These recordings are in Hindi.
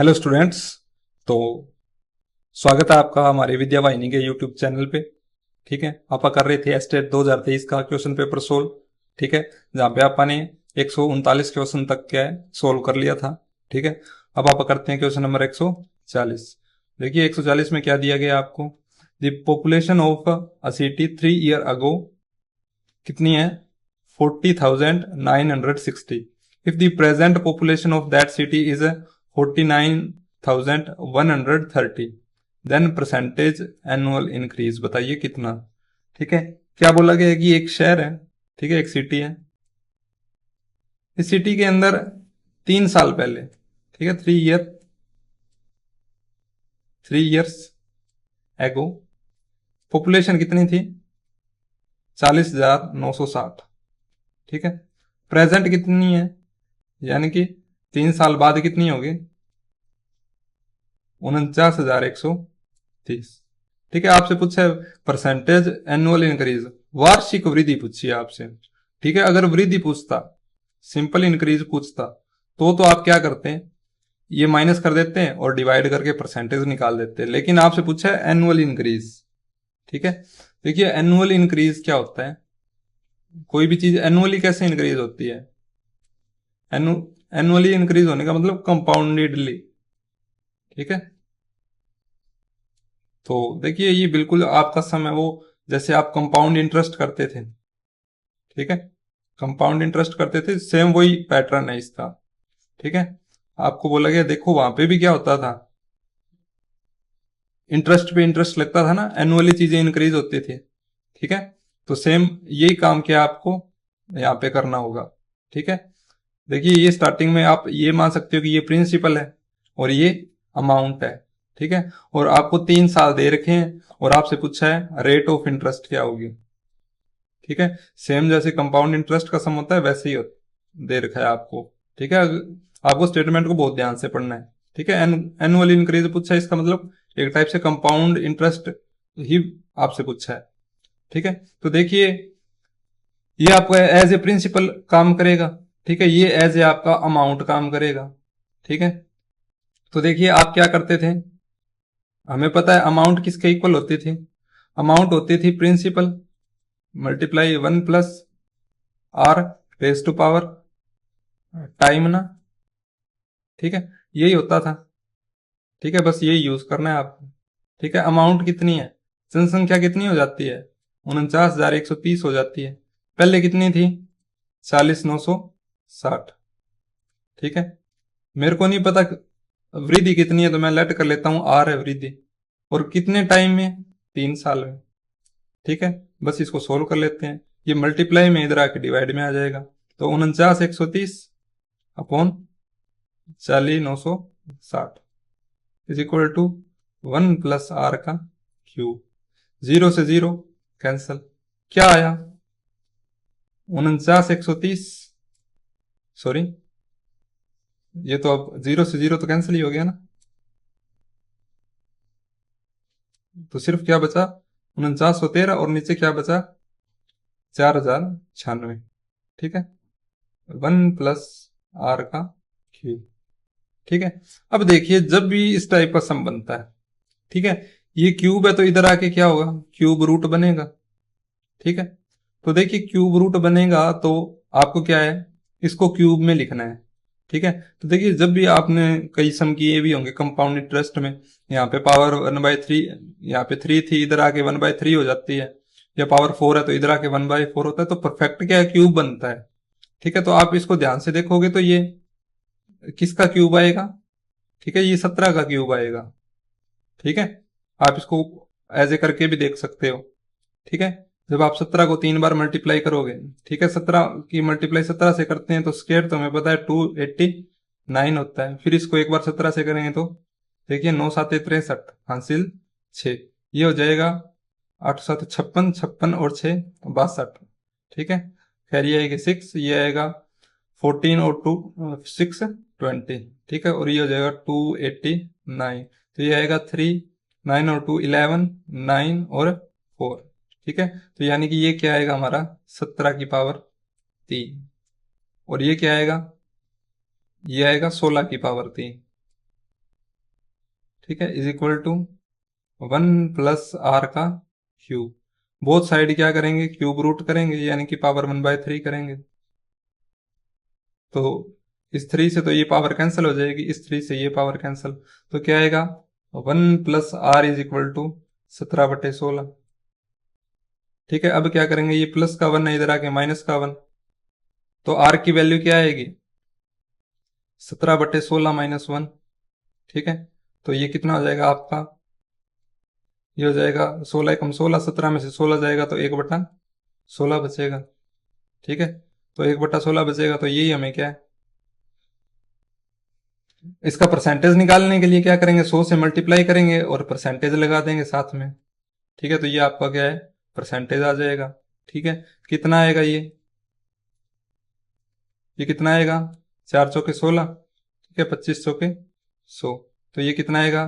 Hello students. तो स्वागत है आपका हमारे विद्या वाहिनी के यूट्यूब चैनल पे। ठीक है, आपा कर रहे थे एस्टेट 2023 का क्वेश्चन पेपर सोल्व। ठीक है, जहाँ पे आपा ने 139 क्वेश्चन तक क्या है सोल्व कर लिया था। ठीक है, अब आपा करते हैं क्वेश्चन नंबर 140। देखिए 140 में क्या दिया गया आपको। The population of a city 3 year ago कितनी है 40,960। If the present population of that city is 49,130 then percentage annual increase बताइए कितना। ठीक है, क्या बोला गया कि एक शहर है, ठीक है, एक सिटी है। इस सिटी के अंदर 3 साल पहले, ठीक है, 3 ईयर्स एगो पॉपुलेशन कितनी थी 40,960। ठीक है, प्रेजेंट कितनी है, यानी कि 3 साल बाद कितनी होगी 49,130। ठीक है, आपसे पूछा है परसेंटेज एनुअल इंक्रीज, वार्षिक वृद्धि पूछी है आपसे। ठीक है, अगर वृद्धि पूछता, सिंपल इंक्रीज पूछता तो आप क्या करते हैं, ये माइनस कर देते हैं और डिवाइड करके परसेंटेज निकाल देते हैं। लेकिन आपसे पूछा है एनुअल इंक्रीज। ठीक है, देखिए एनुअल इंक्रीज क्या होता है, कोई भी चीज एनुअली कैसे इंक्रीज होती है, एनुअली इंक्रीज होने का मतलब कंपाउंडेडली। ठीक है, तो देखिए ये बिल्कुल आपका सम है वो, जैसे आप कंपाउंड इंटरेस्ट करते थे। ठीक है, कंपाउंड इंटरेस्ट करते थे, सेम वही पैटर्न है इसका। ठीक है, आपको बोला गया देखो वहां पे भी क्या होता था, इंटरेस्ट पे इंटरेस्ट लगता था ना, एनुअली चीजें इंक्रीज होती थी। ठीक है, तो सेम यही काम क्या आपको यहाँ पे करना होगा। ठीक है, देखिए ये स्टार्टिंग में आप ये मान सकते हो कि ये प्रिंसिपल है और ये अमाउंट है। ठीक है, और आपको 3 साल दे रखे हैं और आपसे पूछा है रेट ऑफ इंटरेस्ट क्या होगी। ठीक है, सेम जैसे कंपाउंड इंटरेस्ट का सम होता है वैसे ही दे रखा है आपको। ठीक है, आपको स्टेटमेंट को बहुत ध्यान से पढ़ना है। ठीक है, एनुअल इंक्रीज पूछा है, इसका मतलब एक टाइप से कंपाउंड इंटरेस्ट ही आपसे पूछा है। ठीक है, तो देखिए ये आपका एज ए प्रिंसिपल काम करेगा। ठीक है, ये एज ए आपका अमाउंट काम करेगा। ठीक है, तो देखिए आप क्या करते थे, हमें पता है अमाउंट किसके इक्वल होती थी, अमाउंट होती थी principal multiply 1 + r raise to power time ना। ठीक है, यही होता था। ठीक है, बस यही यूज करना है आपको। ठीक है, अमाउंट कितनी है, जनसंख्या कितनी हो जाती है 49,130 हो जाती है, पहले कितनी थी 40,960। ठीक है, मेरे को नहीं पता वृद्धि कितनी है तो मैं लेट कर लेता हूं आर है वृद्धि, और कितने टाइम में 3 साल में। ठीक है, बस इसको सोल्व कर लेते हैं, ये मल्टीप्लाई में इधर आके डिवाइड में आ जाएगा। तो 49,130 upon 40,960 is equal to 1 + r का क्यूब। 0 से 0 कैंसल, क्या आया 49,130, सॉरी ये तो अब 0 से 0 तो कैंसिल ही हो गया ना, तो सिर्फ क्या बचा 4913 और नीचे क्या बचा 4,096। ठीक है, 1 + r का क्यूब। ठीक है, अब देखिए जब भी इस टाइप का सम बनता है, ठीक है, ये क्यूब है तो इधर आके क्या होगा क्यूब रूट बनेगा। ठीक है, तो देखिए क्यूब रूट बनेगा तो आपको क्या है इसको क्यूब में लिखना है। ठीक है, तो देखिए जब भी आपने कई सम किए भी होंगे कंपाउंड इंटरेस्ट में, यहाँ पे पावर 1/3, यहाँ पे 3 थी इधर आके 1/3 हो जाती है, या पावर 4 है तो इधर आके 1/4 होता है, तो परफेक्ट क्या है क्यूब बनता है। ठीक है, तो आप इसको ध्यान से देखोगे तो ये किसका क्यूब आएगा, ठीक है, ये 17 का क्यूब आएगा। ठीक है, आप इसको एज ए करके भी देख सकते हो। ठीक है, जब आप 17 को 3 बार मल्टीप्लाई करोगे, ठीक है, 17 की मल्टीप्लाई 17 से करते हैं तो स्क्वायर तो हमें पता है 289 होता है, फिर इसको एक बार 17 से करेंगे तो देखिए 9 7 63 हासिल 6, ये हो जाएगा 8 7 56, 56 और 6 62। ठीक है, खैर ये आएगा 6, ये आएगा 14 और 2 6 20। ठीक है, और ये हो जाएगा 289, तो ये आएगा 3 9 और 2 11 9 और 4। ठीक है, तो यानी कि ये क्या आएगा हमारा 17 की पावर 3, और ये क्या आएगा, ये आएगा 16 की पावर 3। ठीक है, is equal to 1 + r cube. Both side क्या करेंगे, क्यूब रूट करेंगे, यानी कि पावर 1/3 करेंगे। तो इस 3 से तो ये पावर कैंसिल हो जाएगी, इस 3 से ये पावर कैंसिल, तो क्या आएगा 1 + r इज इक्वल टू 17/16। ठीक है, अब क्या करेंगे, ये प्लस का 1 है, इधर आके माइनस का 1, तो r की वैल्यू क्या आएगी 17/16 - 1। ठीक है, तो ये कितना हो जाएगा आपका, ये हो जाएगा 16 कम 16, 17 में से 16 जाएगा तो 1/16 बचेगा। ठीक है, तो 1/16 बचेगा, तो यही हमें क्या है, इसका परसेंटेज निकालने के लिए क्या करेंगे, 100 से मल्टीप्लाई करेंगे और परसेंटेज लगा देंगे साथ में। ठीक है, तो ये आपका क्या है, परसेंटेज आ जाएगा। ठीक है, कितना आएगा ये कितना आएगा, 4 चौके 16, ठीक है, 25 चौके 100, तो ये कितना आएगा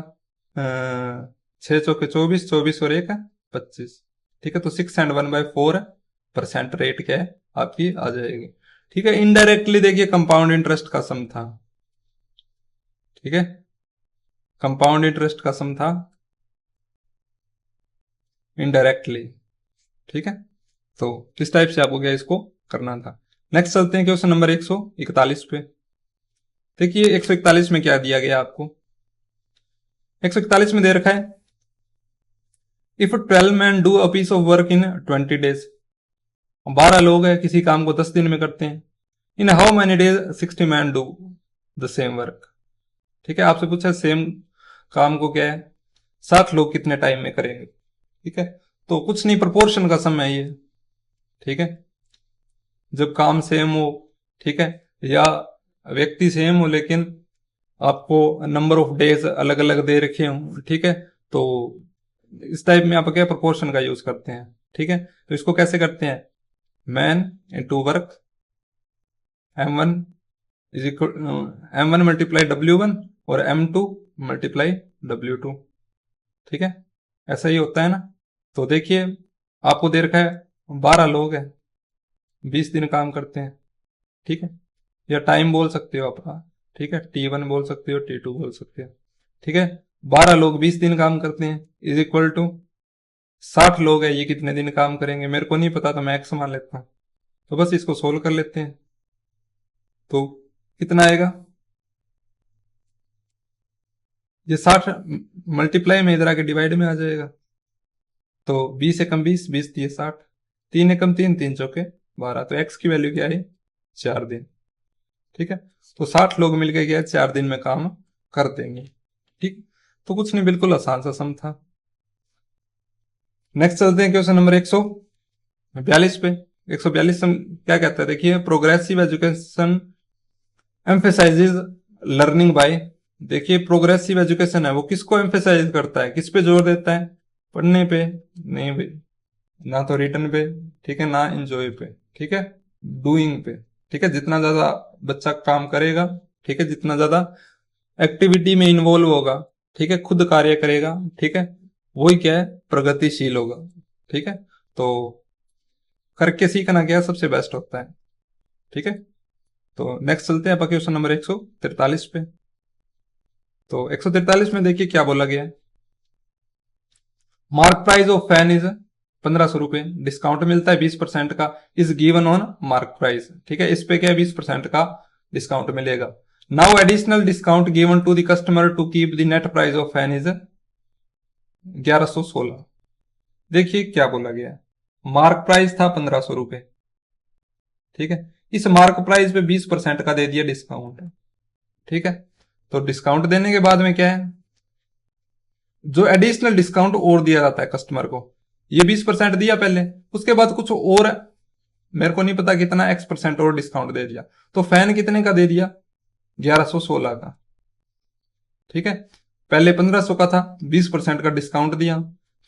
6 चौके 24, 24 और 1 25। ठीक है, तो 6 and 1/4 % रेट क्या है आपकी आ जाएगी। ठीक है, इनडायरेक्टली देखिए कंपाउंड इंटरेस्ट का सम था। ठीक है, कंपाउंड इंटरेस्ट का सम था इनडायरेक्टली। ठीक है, तो इस टाइप से आपको क्या इसको करना था। नेक्स्ट चलते हैं क्वेश्चन नंबर 141 पे। देखिए 141 में क्या दिया गया आपको, 141 में दे रखा है, if 12 man do a piece of work in 20 days, 12 लोग हैं किसी काम को 10 दिन में करते हैं, in how many days 60 man do the same work. ठीक है, आपसे पूछा सेम काम को क्या है 60 लोग कितने टाइम में करेंगे। ठीक है, तो कुछ नहीं, प्रोपोर्शन का सम है ये। ठीक है, जब काम सेम हो, ठीक है, या व्यक्ति सेम हो लेकिन आपको नंबर ऑफ डेज अलग अलग दे रखे हों, ठीक है, तो इस टाइप में आप क्या प्रोपोर्शन का यूज करते हैं। ठीक है, तो इसको कैसे करते हैं, man into work, m1 is equal m1 × w1 और m2 × w2। ठीक है, ऐसा ही होता है ना। तो देखिए आपको दे रखा है 12 लोग हैं 20 दिन काम करते हैं। ठीक है, या टाइम बोल सकते हो आप, ठीक है, T1 बोल सकते हो, T2 बोल सकते हो। ठीक है, 12 लोग 20 दिन काम करते हैं इज इक्वल टू 60 लोग हैं, ये कितने दिन काम करेंगे मेरे को नहीं पता, तो मैं एक्स मान लेता हूं, तो बस इसको सोल्व कर लेते हैं। तो कितना आएगा, ये 60 मल्टीप्लाई में इधर आके डिवाइड में आ जाएगा, तो 20 एकम 20, 20 दिए 60, 3 एकम 3, 3 चौके 12, तो एक्स की वैल्यू क्या है 4 दिन। ठीक है, तो 60 लोग मिलकर क्या 4 दिन में काम कर देंगे। ठीक, तो कुछ नहीं, बिल्कुल आसान सा सम था। नेक्स्ट चलते हैं क्वेश्चन नंबर 142 पे। 142 क्या कहता है, देखिए progressive education emphasises learning by, देखिए प्रोग्रेसिव एजुकेशन है वो किसको एम्फेसाइज करता है, किस पे जोर देता है, पढ़ने पे नहीं भाई, ना तो रिटर्न पे, ठीक है, ना एंजॉय पे, ठीक है, डूइंग पे। ठीक है, जितना ज्यादा बच्चा काम करेगा, ठीक है, जितना ज्यादा एक्टिविटी में इन्वॉल्व होगा, ठीक है, खुद कार्य करेगा, ठीक है, वही क्या है प्रगतिशील होगा। ठीक है, तो करके सीखना क्या सबसे बेस्ट होता है। ठीक है, तो नेक्स्ट चलते हैं क्वेश्चन नंबर 143 पे। तो 143 में देखिए क्या बोला गया है, mark price of fan is 1500 रुपए, डिस्काउंट मिलता है 20% का, is given on mark price. ठीक है, इस पे क्या है 20% का डिस्काउंट मिलेगा। Now additional discount given to the customer to keep the net price of fan is 1116। देखिए क्या बोला गया है, मार्क प्राइस था 1500 रुपए, ठीक है, इस मार्क प्राइस पे 20% का दे दिया डिस्काउंट। ठीक है, तो डिस्काउंट देने के बाद में क्या है, जो एडिशनल डिस्काउंट और दिया जाता है कस्टमर को, ये 20% दिया पहले, उसके बाद कुछ और मेरे को नहीं पता कितना X% और डिस्काउंट दे दिया, तो फैन कितने का दे दिया 1116 का। ठीक है, पहले 1500 का था, 20% का डिस्काउंट दिया,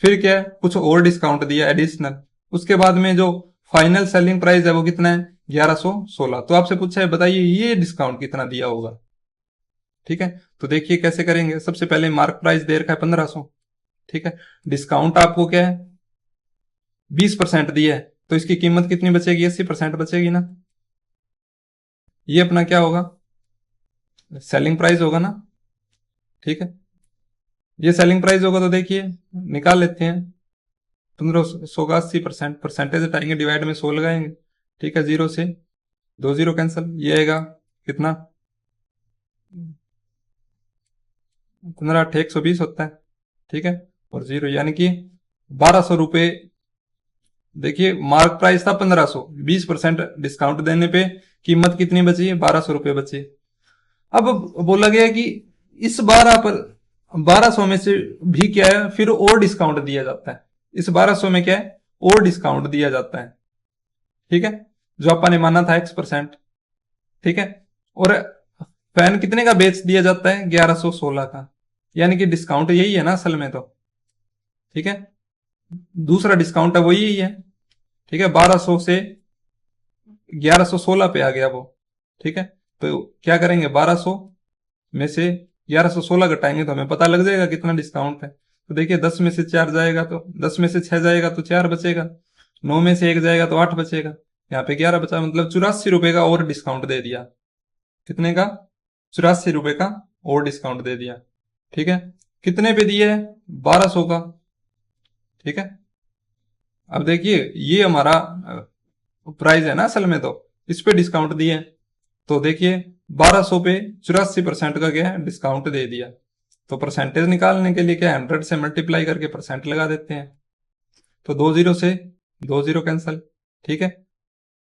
फिर क्या है कुछ और डिस्काउंट दिया एडिशनल, उसके बाद में जो फाइनल सेलिंग प्राइस है वो कितना है 1116। तो आपसे पूछा है बताइए ये डिस्काउंट कितना दिया होगा। ठीक है, तो देखिए कैसे करेंगे, सबसे पहले मार्क प्राइस दे रखा है 1500, ठीक है, डिस्काउंट आपको क्या है 20% दिया है, तो इसकी कीमत कितनी बचेगी 80% बचेगी ना, ये अपना क्या होगा सेलिंग प्राइस होगा ना। ठीक है, ये सेलिंग प्राइस होगा तो देखिए निकाल लेते हैं। 1500 का 80% परसेंटेज हटाएंगे, डिवाइड में 100 लगाएंगे। ठीक है, 0 से 2 0 कैंसिल, ये आएगा कितना, 15/8 120 होता है। ठीक है, और 0 यानी कि 1200 रुपये। देखिए मार्क प्राइस था 1500, 20% डिस्काउंट देने पे कीमत कितनी बची है, 1200 रुपये बची। अब बोला गया कि इस 1200 में से भी क्या है, फिर और डिस्काउंट दिया जाता है। इस 1200 में क्या है, और डिस्काउंट दिया जाता है। ठीक है, जो अपन ने माना था X%। ठीक है, और फैन कितने का बेच दिया जाता है, 1116 का, यानी कि डिस्काउंट यही है ना असल में तो। ठीक है, दूसरा डिस्काउंट है वो यही है। ठीक है, 1200 से 1116 पे आ गया वो। ठीक है, तो क्या करेंगे, 1200 में से 1116 घटाएंगे तो हमें पता लग जाएगा कितना डिस्काउंट है। तो देखिए 10 में से 4 जाएगा तो 10 में से 6 जाएगा तो 4 बचेगा, 9 में से 1 जाएगा तो 8 बचेगा, यहाँ पे 11 बचा, मतलब 84 रुपए का और डिस्काउंट दे दिया। कितने का, 84 रुपए का और डिस्काउंट दे दिया। ठीक है, कितने पे दिया है, 1200 का। ठीक है, अब देखिए ये हमारा प्राइस है ना असल में, तो इस पे डिस्काउंट दिया है। तो देखिए 1200 पे 84% का क्या है, डिस्काउंट दे दिया। तो परसेंटेज निकालने के लिए क्या, 100 से मल्टीप्लाई करके परसेंट लगा देते हैं। तो 2 0 से 2 0 कैंसल। ठीक है,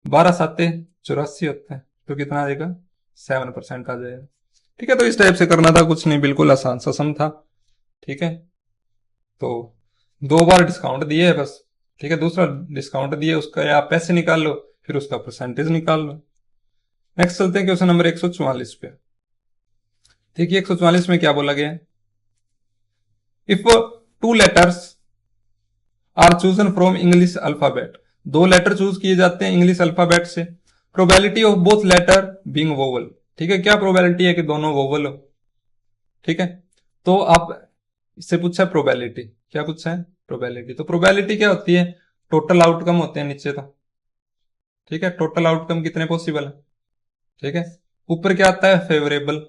12 7 84 होता है, तो कितना आ जाएगा, 7% आ जाएगा। ठीक है, तो इस टाइप से करना था, कुछ नहीं, बिल्कुल आसान सा सम था। ठीक है, तो 2 बार डिस्काउंट दिए है बस। ठीक है, दूसरा डिस्काउंट दिए उसका या आप पैसे निकाल लो, फिर उसका परसेंटेज निकाल लो। नेक्स्ट चलते हैं क्वेश्चन नंबर 144 पे। देखिए 144 में क्या बोला गया है, if 2 letters are chosen from English alphabet, 2 letter choose किए जाते हैं इंग्लिश अल्फाबेट से, probability of both letter being vowel. ठीक है, क्या प्रोबेबिलिटी है कि दोनों वोवल हो। ठीक है, तो आप इससे पूछा है प्रोबेबिलिटी, क्या पूछा है, प्रोबेबिलिटी। तो प्रोबेबिलिटी क्या होती है, टोटल आउटकम होते हैं नीचे तो। ठीक है, टोटल आउटकम कितने पॉसिबल है। ठीक है, ऊपर क्या आता है, फेवरेबल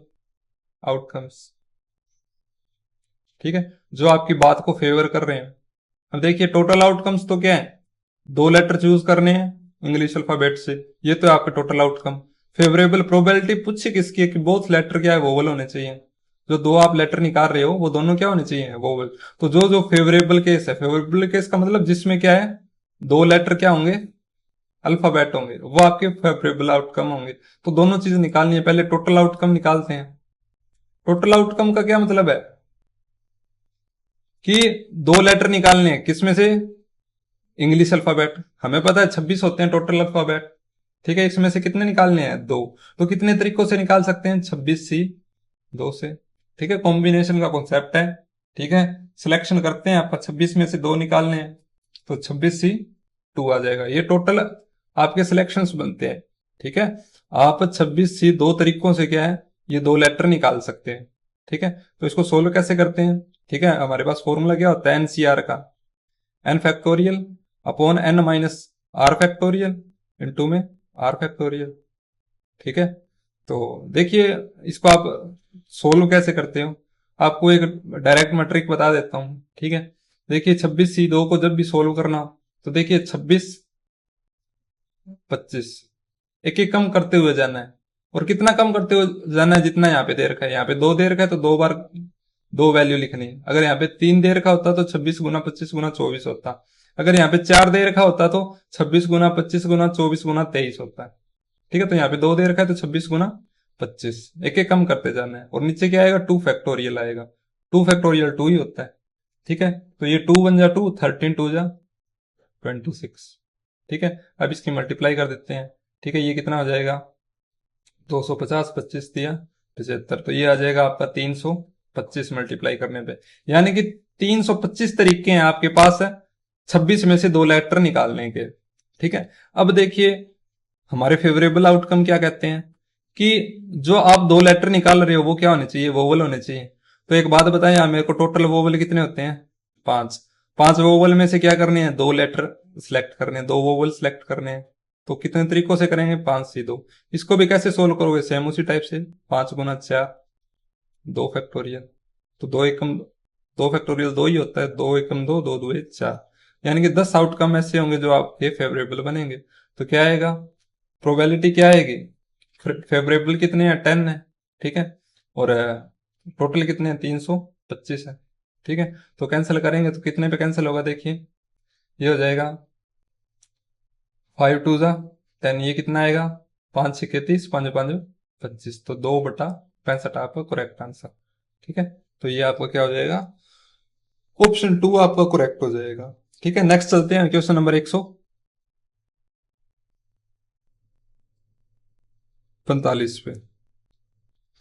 आउटकम्स। ठीक है, जो आपकी बात को फेवर कर रहे हैं। अब देखिए टोटल आउटकम्स तो क्या है, 2 लेटर चूज करने हैं इंग्लिश अल्फाबेट से, ये तो आपका टोटल आउटकम। फेवरेबल प्रोबेबिलिटी पूछी किसकी है, कि बोथ लेटर क्या है, वोवल होने चाहिए। जो 2 आप लेटर निकाल रहे हो वो दोनों क्या होने चाहिए, वोवल। तो जो जो फेवरेबल केस है, फेवरेबल केस का मतलब जिसमें क्या है, 2 लेटर क्या होंगे, अल्फाबेट होंगे, वो आपके फेवरेबल आउटकम होंगे। तो दोनों चीज निकालनी है, पहले टोटल आउटकम निकालते हैं। टोटल आउटकम का क्या मतलब है, कि 2 लेटर निकालने हैं किसमें से, इंग्लिश अल्फाबेट। हमें पता है 26 होते हैं टोटल अल्फाबेट। ठीक है, इसमें से कितने निकालने हैं, 2। तो कितने तरीकों से निकाल सकते हैं, 26C 2 से। ठीक है, कॉम्बिनेशन का कॉन्सेप्ट है। ठीक है, सिलेक्शन करते हैं, आपका 26 में से 2 निकालने हैं, तो 26C 2 आ जाएगा। ये टोटल आपके सिलेक्शन बनते हैं। ठीक है, आप 26C 2 तरीकों से क्या है, ये 2 लेटर निकाल सकते हैं। ठीक है, तो इसको सोल्व कैसे करते हैं। ठीक है, हमारे पास फॉर्मूला क्या होता है, NCR का, n factorial upon n minus R factorial into में r फैक्टोरियल। ठीक है, तो देखिए इसको आप सोल्व कैसे करते हो, आपको एक डायरेक्ट मैट्रिक बता देता हूं। ठीक है, देखिए 26C2 को जब भी सोल्व करना, तो देखिए 26 25 एक एक कम करते हुए जाना है। और कितना कम करते हुए जाना है, जितना यहाँ पे दे रखा है, यहाँ पे 2 दे रखा है तो 2 बार 2 वैल्यू लिखनी है। अगर यहाँ पे 3 दे रखा होता तो 26 गुना 25 गुना 24 होता। अगर यहाँ पे 4 दे रखा होता तो 26 गुना 25 गुना 24 गुना 23 होता है। ठीक है, तो यहाँ पे 2 दे रखा है तो 26 गुना 25, एक एक कम करते जाना है। और नीचे क्या आएगा, 2 फैक्टोरियल आएगा। 2 फैक्टोरियल 2 ही होता है। ठीक है, तो ये 2 1 जा 2, 13 2 जा 26। ठीक है, अब इसकी मल्टीप्लाई कर देते हैं। ठीक है, ये कितना हो जाएगा, 250 25 दिया 75, तो ये आ जाएगा आपका 325 मल्टीप्लाई करने पे। यानी कि 325 तरीके हैं आपके पास है 26 में से 2 लेटर निकालने के। ठीक है, अब देखिए हमारे फेवरेबल आउटकम क्या कहते हैं, कि जो आप 2 लेटर निकाल रहे हो वो क्या होने चाहिए, वोवल होने चाहिए। तो एक बात बताएं, यहाँ मेरे को टोटल वोवल कितने होते हैं, 5। 5 वोवल में से क्या करने हैं, 2 लेटर सिलेक्ट करने हैं, 2 वोवल सिलेक्ट करने हैं। तो कितने तरीकों से करेंगे, 5C2। इसको भी कैसे सोल्व करोगे, सेम उसी टाइप से, 5 गुना 4 2 फैक्टोरियल। तो 2 एकम 2 फैक्टोरियल 2 ही होता है, 2 एकम 2, 2 2 4, यानी कि 10 आउटकम ऐसे होंगे जो आपके फेवरेबल बनेंगे। तो क्या आएगा, प्रोबेबिलिटी क्या आएगी, फेवरेबल कितने हैं 10 है, ठीक है, और टोटल कितने हैं 325 है, ठीक है। तो कैंसिल करेंगे तो कितने पे कैंसिल होगा, देखिए ये हो जाएगा 5 2 जा 10, ये कितना आएगा 5 6 30, 5 5 25, तो 2/65 आपका करेक्ट आंसर, ठीक है। तो ये आपका क्या हो जाएगा, ऑप्शन 2 आपका करेक्ट हो जाएगा, ठीक है। नेक्स्ट चलते हैं क्वेश्चन नंबर 145 पे।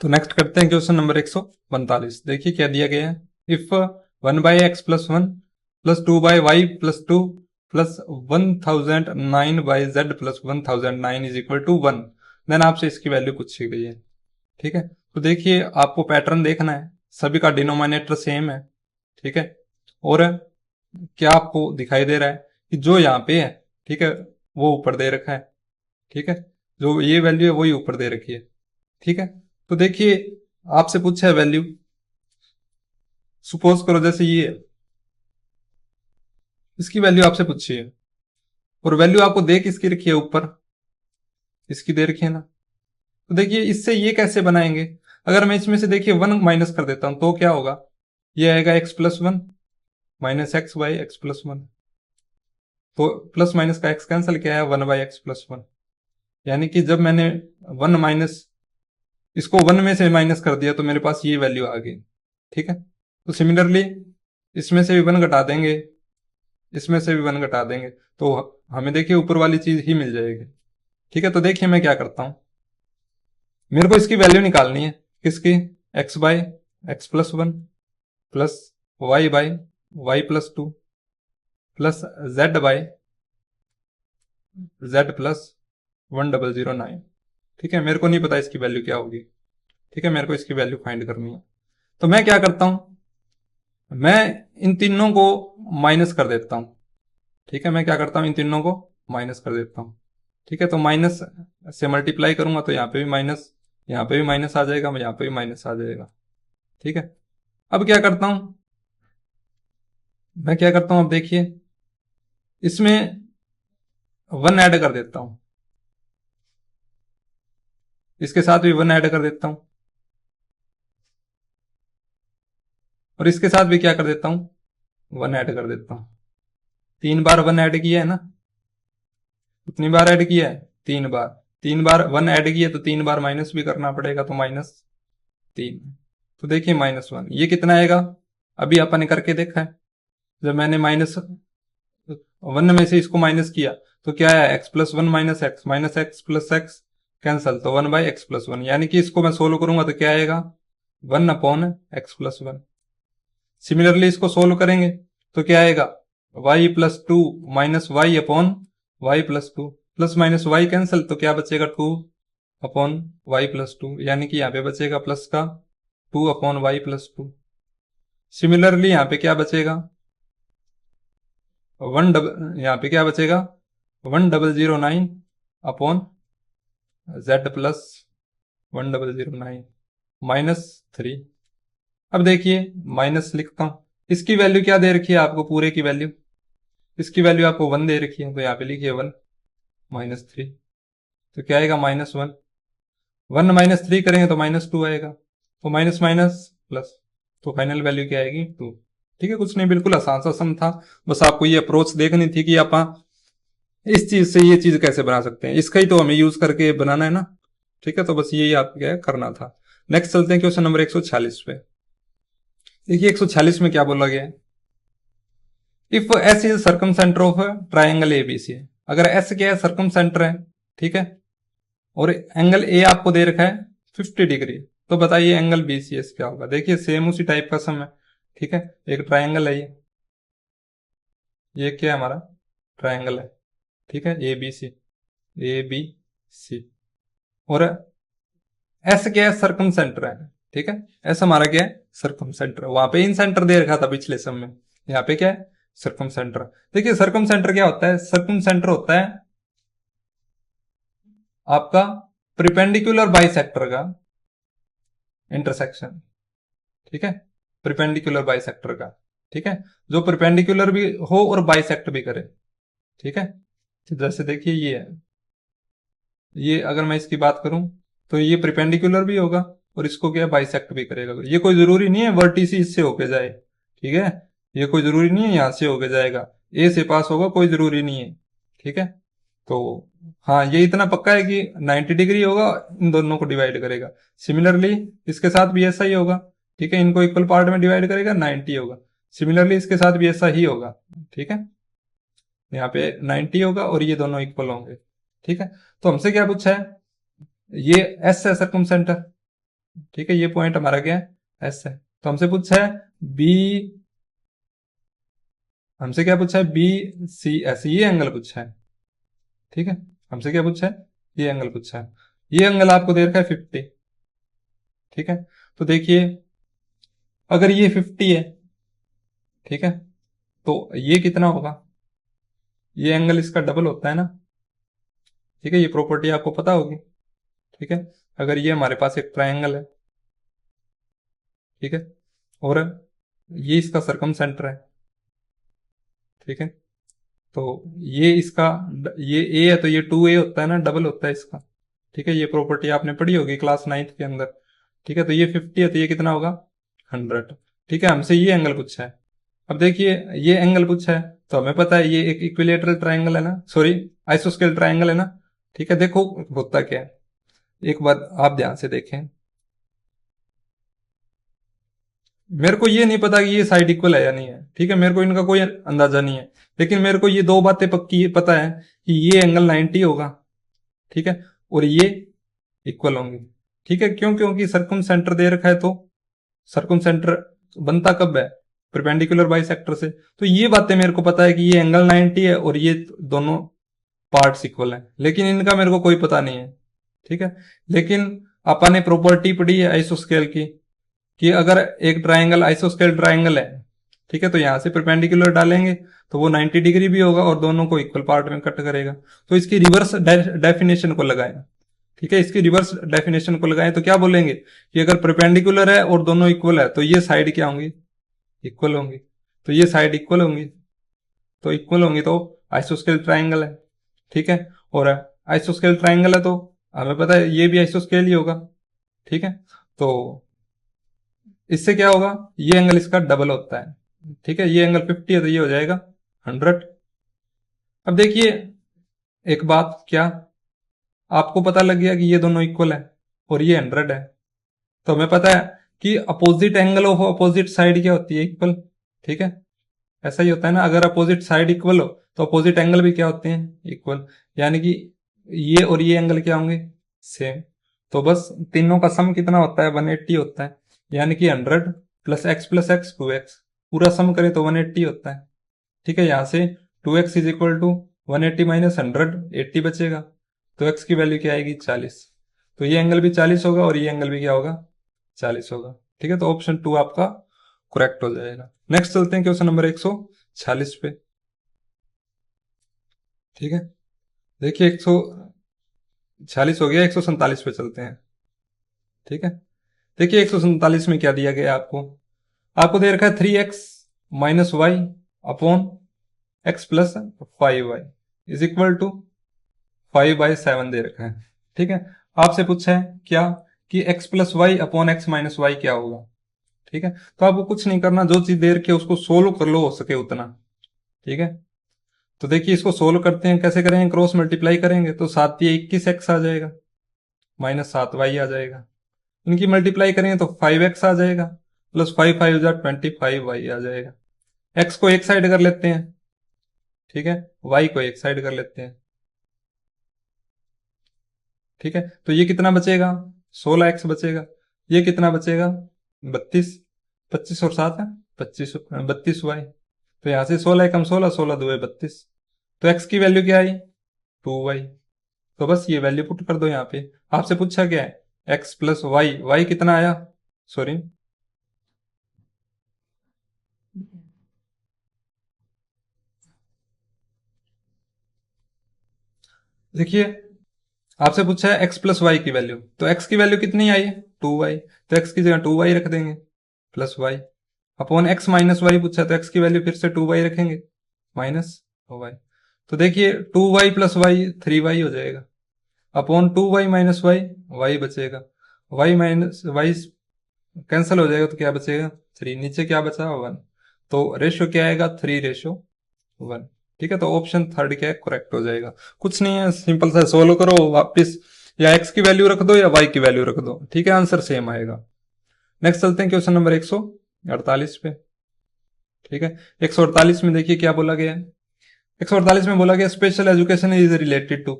तो नेक्स्ट करते हैं क्वेश्चन नंबर 145। देखिए क्या दिया गया है, if 1/x+1 +2/y+2 +1009/z+1009 is equal to 1, then आपसे इसकी वैल्यू पूछी गई है, ठीक है। तो देखिए आपको पैटर्न देखना है, सभी का डिनोमिनेटर सेम है, ठीक है, और क्या आपको दिखाई दे रहा है कि जो यहाँ पे है, ठीक है, वो ऊपर दे रखा है, ठीक है, जो ये वैल्यू है वही ऊपर दे रखी है, ठीक है। तो देखिए आपसे पूछा है वैल्यू, सपोज करो जैसे ये इसकी वैल्यू आपसे पूछी है, और वैल्यू आपको दे किसकी रखी है, ऊपर इसकी दे रखी है ना। तो देखिए इससे ये कैसे बनाएंगे, अगर मैं इसमें से देखिए 1 माइनस कर देता हूं तो क्या होगा, ये आएगा x+1 माइनस x/x+1, तो प्लस माइनस का x कैंसिल किया है 1/x+1, यानी कि जब मैंने 1 माइनस इसको 1 में से माइनस कर दिया तो मेरे पास ये वैल्यू आ गई, ठीक है। तो सिमिलरली इसमें से भी 1 घटा देंगे, इसमें से भी 1 घटा देंगे, तो हमें देखिए ऊपर वाली चीज ही मिल जाएगी, ठीक है। तो देखिए मैं क्या करता हूं, मेरे को इसकी वैल्यू निकालनी है, किसकी, x/x+1 plus y/y+2 plus z/z+1009, ठीक है। मेरे को नहीं पता इसकी वैल्यू क्या होगी, ठीक है, मेरे को इसकी वैल्यू फाइंड करनी है। तो मैं क्या करता हूं, मैं इन तीनों को माइनस कर देता हूं, ठीक है, मैं क्या करता हूं इन तीनों को माइनस कर देता हूं, ठीक है। तो माइनस से मल्टीप्लाई करूंगा तो यहाँ पे भी माइनस, यहाँ पे भी माइनस आ जाएगा, यहाँ पे भी माइनस आ जाएगा, ठीक है। अब क्या करता हूं, मैं क्या करता हूं, अब देखिए इसमें 1 ऐड कर देता हूं, इसके साथ भी 1 ऐड कर देता हूं, और इसके साथ भी क्या कर देता हूं 1 ऐड कर देता हूं। 3 बार 1 ऐड किया है ना, कितनी बार ऐड किया है, 3 बार, 3 बार 1 ऐड किया तो 3 बार माइनस भी करना पड़ेगा, तो -3, तो देखिए -1 ये कितना आएगा, अभी अपन ने करके देखा है, जब मैंने -1 में से इसको माइनस किया तो क्या है, x+1 minus x plus x cancel, तो 1/x+1, यानी कि इसको मैं सोल्व करूंगा तो क्या आएगा 1/x+1। सिमिलरली इसको सोल्व करेंगे तो क्या आएगा, y+2 minus y/y+2 plus minus y cancel, तो क्या बचेगा 2/y+2, यानी कि यहाँ पे बचेगा प्लस का 2/y+2। सिमिलरली यहाँ पे क्या बचेगा, यहाँ पे क्या बचेगा 1009/z+1009 -3। अब देखिए माइनस लिखता हूं, इसकी वैल्यू क्या दे रखी है आपको, पूरे की वैल्यू, इसकी वैल्यू आपको 1 दे रखी है, तो यहाँ पे लिखिए 1 -3, तो क्या आएगा -1, 1 -3 करेंगे तो -2 आएगा, तो माइनस माइनस प्लस, तो फाइनल वैल्यू क्या आएगी 2, ठीक है। कुछ नहीं, बिल्कुल आसान सा सम था, बस आपको ये अप्रोच देखनी थी कि आप इस चीज से ये चीज कैसे बना सकते हैं, इसका ही तो हमें यूज करके बनाना है ना, ठीक है। तो बस यही आपको क्या करना था। नेक्स्ट चलते हैं क्वेश्चन नंबर 146 पे। देखिए 146 में क्या बोला गया है, if S is circum centre of triangle ABC, अगर एस क्या है सर्कम सेंटर है, ठीक है, और एंगल ए आपको दे रखा है 50 डिग्री, तो बताइए एंगल बीसीएस क्या होगा। देखिए सेम उसी टाइप का सम है, ठीक है, एक ट्राइंगल है ये क्या है हमारा ट्राइंगल है, ठीक है, ए बी सी, और एस क्या है सर्कम सेंटर है, ठीक है, एस हमारा क्या है सर्कम सेंटर, वहां पे इन सेंटर दे रखा था पिछले सम में, यहाँ पे क्या है सर्कम सेंटर। देखिए सर्कम सेंटर क्या होता है, सर्कम सेंटर होता है आपका प्रिपेंडिकुलर बाइसेक्टर का इंटरसेक्शन, ठीक है, परपेंडिकुलर बाइसेक्टर का। ठीक है, जो परपेंडिकुलर भी हो और बाइसेक्ट भी करे। ठीक है, तो जैसे देखिए ये है, ये अगर मैं इसकी बात करूं तो ये परपेंडिकुलर भी होगा और इसको क्या बाइसेक्ट भी करेगा। ये कोई जरूरी नहीं है वर्टिसी इससे होके जाए। ठीक है, ये कोई जरूरी नहीं है यहां से होके जाएगा, ए से पास होगा, कोई जरूरी नहीं है। ठीक है, तो हाँ ये इतना पक्का है कि 90 डिग्री होगा, इन दोनों को डिवाइड करेगा। सिमिलरली इसके साथ भी ऐसा ही होगा। ठीक है, इनको इक्वल पार्ट में डिवाइड करेगा, 90 होगा। सिमिलरली इसके साथ भी ऐसा ही होगा। ठीक है, यहाँ पे 90 होगा और ये दोनों इक्वल होंगे। ठीक है, तो हमसे क्या पूछा है, ये एस है सर्कमसेंटर। ठीक है, ये पॉइंट हमारा क्या है, एस है। तो हमसे पूछा है बी, हमसे क्या पूछा है, बी सी एस, ये एंगल पूछा है। ठीक है, हमसे क्या पूछा है, ये एंगल पूछा है। ये एंगल आपको दे रखा है 50। ठीक है, तो देखिए अगर ये 50 है, ठीक है, तो ये कितना होगा, ये एंगल इसका डबल होता है ना। ठीक है, ये प्रॉपर्टी आपको पता होगी। ठीक है, अगर ये हमारे पास एक ट्रायंगल है, ठीक है, और ये इसका सरकम सेंटर है। ठीक है, तो ये इसका, ये ए है तो ये 2a होता है ना, डबल होता है इसका। ठीक है, ये प्रॉपर्टी आपने पढ़ी होगी क्लास 9th के अंदर। ठीक है, तो ये 50 है तो ये कितना होगा, 100। ठीक है, हमसे ये एंगल पूछा है। अब देखिए ये एंगल पूछा है तो हमें पता है ये एक इक्विलेटरल ट्रायंगल है ना, सॉरी आइसोस्केल ट्रायंगल है ना। ठीक है, देखो होता क्या है, एक बार आप ध्यान से देखें। मेरे को ये नहीं पता कि ये साइड इक्वल है या नहीं है। ठीक है, मेरे को इनका कोई अंदाजा नहीं है, लेकिन मेरे को ये दो बातें पक्की पता है कि ये एंगल 90 होगा। ठीक है, और ये इक्वल होंगे। ठीक है, क्यों, क्योंकि सर्कम सेंटर दे रखा है, तो सर्कम सेंटर बनता कब है, परपेंडिकुलर बाइसेक्टर से। तो ये बातें मेरे को पता है कि ये एंगल 90 है और ये दोनों पार्ट्स इक्वल हैं, लेकिन इनका मेरे को कोई पता नहीं है। ठीक है, लेकिन अपन ने प्रॉपर्टी पढ़ी है आइसोस्केल की कि अगर एक ट्रायंगल आइसोस्केल ट्रायंगल है, ठीक है, तो यहां से परपेंडिकुलर डालेंगे तो वो 90 डिग्री भी होगा और दोनों को इक्वल पार्ट में कट करेगा। तो इसकी रिवर्स डेफिनेशन को लगाएं। ठीक है, इसकी रिवर्स डेफिनेशन को लगाएं तो क्या बोलेंगे कि अगर परपेंडिकुलर है और दोनों इक्वल है तो ये साइड क्या होंगी, इक्वल होंगी। तो ये साइड इक्वल होंगी, तो इक्वल होंगी तो आइसोस्केल ट्रायंगल है। ठीक है, और आइसोस्केल ट्रायंगल है तो हमें पता है ये भी आइसोस्केल ही होगा। ठीक है, तो इससे क्या होगा, ये एंगल इसका डबल होता है। ठीक है, ये एंगल 50 है तो ये हो जाएगा 100। अब देखिए एक बात, क्या आपको पता लग गया कि ये दोनों इक्वल है और ये 100 है, तो हमें पता है कि opposite angle of opposite side क्या होती है, इक्वल। ठीक है, ऐसा ही होता है ना, अगर अपोजिट साइड इक्वल हो तो अपोजिट एंगल भी क्या होते हैं, इक्वल। यानी कि ये और ये एंगल क्या होंगे, सेम। तो बस तीनों का सम कितना होता है, 180 होता है। यानी कि 100 प्लस एक्स 2x, पूरा सम करें तो 180 होता है। ठीक है, यहां से 2x is equal to 180 minus 100, 80 बचेगा। तो x की वैल्यू क्या आएगी, 40। तो ये एंगल भी 40 होगा और ये एंगल भी क्या होगा, 40 होगा। ठीक है, तो ऑप्शन 2 आपका करेक्ट हो जाएगा। नेक्स्ट चलते हैं क्वेश्चन नंबर 146 पे। ठीक है, देखिए 146 हो गया, 147 पे चलते हैं। ठीक है, देखिए 147 में क्या दिया गया आपको, आपको दे रखा है 3x minus Y upon x plus 5y is equal to 5/7 दे रखा है। ठीक है, आपसे पूछा है क्या कि x plus Y upon X minus Y क्या होगा। ठीक है, तो आपको कुछ नहीं करना, जो चीज दे रखी है उसको सोल्व कर लो हो सके उतना। ठीक है, तो देखिए इसको सोल्व करते हैं, कैसे करेंगे, क्रॉस मल्टीप्लाई करेंगे तो 7 ये 21x आ जाएगा, माइनस 7y आ जाएगा। इनकी मल्टीप्लाई करेंगे तो 5x आ जाएगा, प्लस 5 5 25y आ जाएगा। x को एक साइड कर लेते हैं, ठीक है, y को एक साइड कर लेते हैं। ठीक है, तो ये कितना बचेगा, 16x बचेगा। ये कितना बचेगा, 32, 25 और 7 है 25, 32y। तो यहां से 16 कम 16, 16 2 है 32। तो x की वैल्यू क्या आई, 2y। तो बस ये वैल्यू पुट कर दो यहाँ पे। आपसे पूछा क्या है, x प्लस वाई, वाई कितना आया, सॉरी देखिए आपसे पूछा है x प्लस वाई की वैल्यू, तो x की वैल्यू कितनी आई है, 2y। तो x की जगह 2y रख देंगे plus y। Upon X minus Y पूछा है तो एक्स की वैल्यू फिर से 2y रखेंगे माइनस वाई। तो देखिए 2y प्लस वाई 3y हो जाएगा, upon 2y minus Y, Y बचेगा, वाई माइनस वाई कैंसिल हो जाएगा तो क्या बचेगा 3, नीचे क्या बचा 1, तो रेशियो क्या आएगा 3:1। ठीक है, तो ऑप्शन थर्ड क्या है करेक्ट हो जाएगा। कुछ नहीं है, सिंपल सा सोल्व करो वापस, या एक्स की वैल्यू रख दो या वाई की वैल्यू रख दो, ठीक है, आंसर सेम आएगा। नेक्स्ट चलते हैं क्वेश्चन नंबर 148 पे। ठीक है, 148 में देखिए क्या बोला गया है। 148 में बोला गया special education is related to,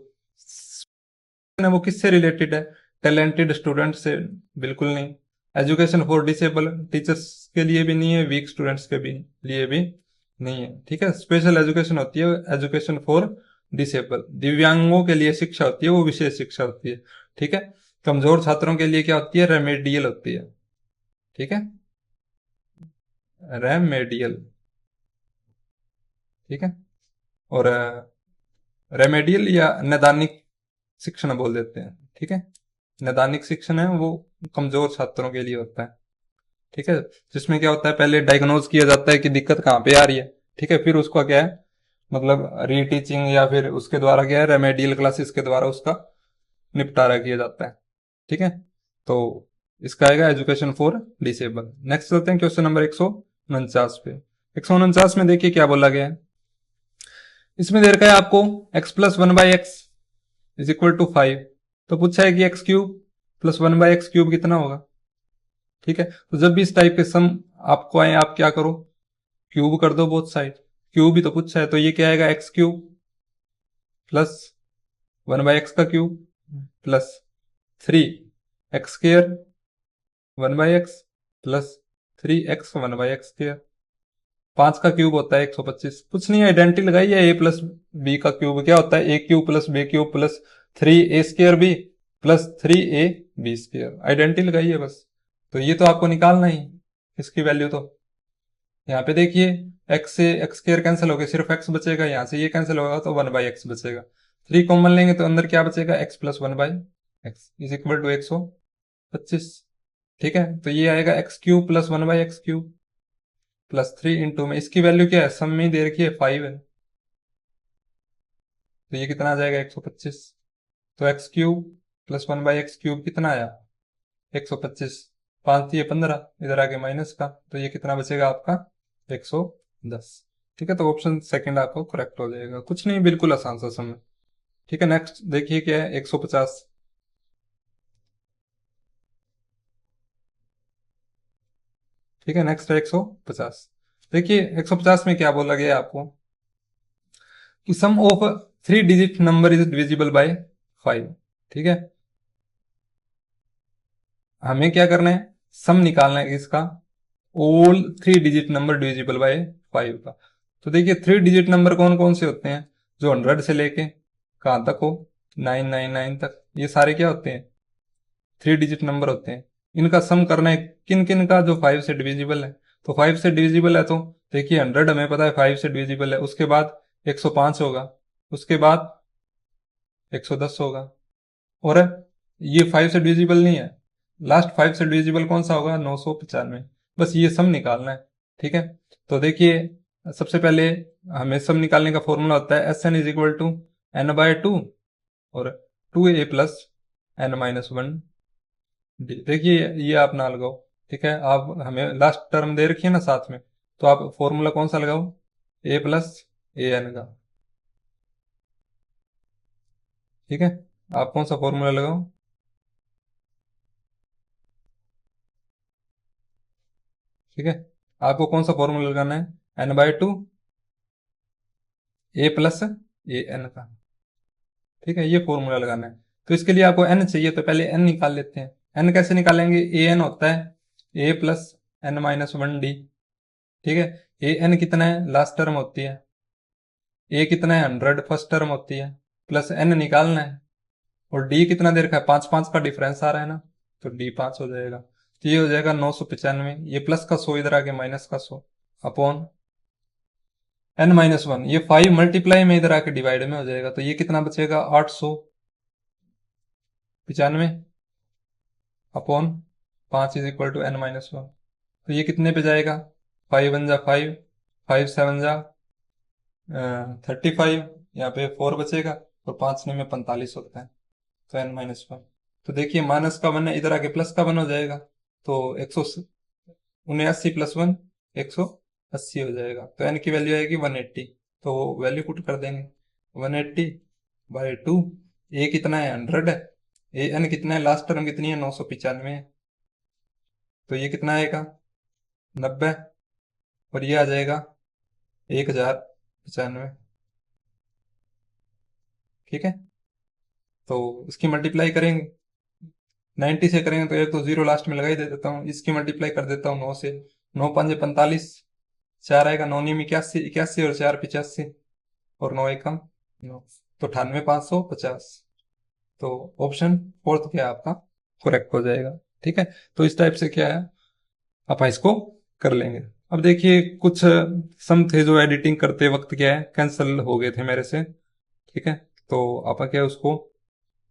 वो किससे रिलेटेड है, टैलेंटेड स्टूडेंट से, बिल्कुल नहीं। एजुकेशन फॉर डिसेबल टीचर्स के लिए भी नहीं है, वीक स्टूडेंट्स के भी लिए भी नहीं है। ठीक है, स्पेशल एजुकेशन होती है एजुकेशन फॉर डिसेबल, दिव्यांगों के लिए शिक्षा होती है, वो विशेष शिक्षा होती है। ठीक है, कमजोर छात्रों के लिए क्या होती है, रेमेडियल होती है। ठीक है, रेमेडियल। ठीक है, और रेमेडियल या नैदानिक शिक्षण बोल देते हैं। ठीक है, नैदानिक शिक्षण है वो कमजोर छात्रों के लिए होता है। ठीक है, जिसमें क्या होता है पहले डायग्नोज किया जाता है कि दिक्कत कहाँ पे आ रही है। ठीक है, फिर उसका क्या है मतलब रीटीचिंग या फिर उसके द्वारा क्या है रेमेडियल क्लासेस के द्वारा उसका निपटारा किया जाता है। ठीक है, तो इसका आएगा एजुकेशन फॉर डिसेबल। नेक्स्ट चलते हैं क्वेश्चन नंबर 149 पे। 149 में देखिए क्या बोला गया है। इसमें दे रखा है आपको x plus 1/x is equal to 5, तो पूछा है कि x cube plus 1/x cube कितना होगा। ठीक है, तो जब भी इस टाइप के सम आपको आए आप क्या करो, क्यूब कर दो बोथ साइड, क्यूब ही तो पूछा है, तो ये क्या आएगा एक्स क्यूब प्लस 1/x का cube plus 3x square 1/x plus 3x 1/x square, 5 का क्यूब होता है 125। कुछ नहीं, आइडेंटिटी लगाई है, ए प्लस बी का क्यूब क्या होता है A cube plus B cube plus 3a² B plus 3ab², identity लगाई है बस। तो ये तो आपको निकालना ही इसकी वैल्यू। तो यहाँ पे देखिए x से एक्स स्क्र कैंसिल हो गया, सिर्फ x बचेगा, यहाँ से ये कैंसिल होगा तो 1/x बचेगा, 3 कॉमन लेंगे तो अंदर क्या बचेगा x plus 1/x is equal to 125। ठीक है, तो ये आएगा X cube plus 1/x cube plus 3 into में इसकी वैल्यू क्या है सम में दे रखी है 5 है, तो ये कितना आ जाएगा 125। तो x cube plus 1/x cube कितना आया 125, 5 थी 15, इधर आगे माइनस का, तो ये कितना बचेगा आपका 110। ठीक है, तो ऑप्शन सेकंड आपको करेक्ट हो जाएगा। कुछ नहीं, बिल्कुल आसान सा सम है। ठीक है, नेक्स्ट देखिए क्या है 150। ठीक है, नेक्स्ट है 150। देखिए 150 में क्या बोला गया है आपको कि sum of 3 digit number is divisible by 5। ठीक है, हमें क्या करना है सम निकालना है इसका, all 3 digit number divisible by 5 का। तो देखिए 3 डिजिट नंबर कौन कौन से होते हैं, जो 100 से लेके कहाँ तक हो 999 तक, ये सारे क्या होते हैं 3 डिजिट नंबर होते हैं। इनका सम करना है किन किन का, जो 5 से डिविजिबल है। तो 5 से डिविजिबल है तो देखिए 100 हमें पता है 5 से डिविजिबल है, उसके बाद 105 होगा, उसके बाद 110 होगा, और ये 5 से डिविजिबल नहीं है, लास्ट 5 से डिविजिबल कौन सा होगा 995। बस ये सम निकालना है। ठीक है, तो देखिए सबसे पहले हमें सम निकालने का फॉर्मूला होता है S N is equal to n/2 और 2a प्लस n-1 डी। देखिए ये आप ना लगाओ, ठीक है, आप हमें लास्ट टर्म दे रखी है ना साथ में, तो आप फॉर्मूला कौन सा लगाओ a प्लस ए एन का। ठीक है, आप कौन सा फॉर्मूला लगाओ, ठीक है, आपको कौन सा फॉर्मूला लगाना है n/2 a plus A N का। ठीक है, ये फॉर्मूला लगाना है। तो इसके लिए आपको n चाहिए, तो पहले n निकाल लेते हैं। n कैसे निकालेंगे, ए एन होता है a प्लस n-1 डी। ठीक है, ए एन कितना है लास्ट टर्म होती है, ए कितना है 100 फर्स्ट टर्म होती है, प्लस n निकालना है, और डी कितना दे रखा है 5 5 का डिफरेंस आ रहा है ना, तो डी 5 हो जाएगा। तो ये हो जाएगा 995, ये प्लस का 100 इधर आके माइनस का 100 अपॉन n-1, ये 5 मल्टीप्लाई में इधर आके डिवाइड में हो जाएगा, तो ये कितना बचेगा 895 upon 5 is equal to n-1। तो ये कितने पे जाएगा 5 1 जा 5, 5 7 जा 35, यहाँ पे 4 बचेगा और 5 9 में 45 होता है, तो n-1। तो देखिए माइनस का 1 है, इधर आके प्लस का 1 हो जाएगा, तो 179 प्लस 1 180 हो जाएगा, तो n की वैल्यू आएगी 180। तो वैल्यू पुट कर देंगे 180/2। ए कितना है 100 है, ए n कितना है, लास्ट टर्म कितनी है 995 है, तो ये कितना आएगा 90, और ये आ जाएगा 1095। ठीक है, तो इसकी मल्टीप्लाई करेंगे 90 से करेंगे, तो एक तो जीरो लास्ट में लगा ही दे देता हूँ, इसकी मल्टीप्लाई कर देता हूँ 9 से, 9 5 45, 4 आएगा 9 9 81, 81 और 4 85, और 9 एकम 9, तो 98,550। तो ऑप्शन फोर्थ क्या है आपका करेक्ट हो जाएगा। ठीक है, तो इस टाइप से क्या है आप इसको कर लेंगे। अब देखिए कुछ सम थे जो एडिटिंग करते वक्त क्या है कैंसिल हो गए थे मेरे से। ठीक है, तो आप क्या उसको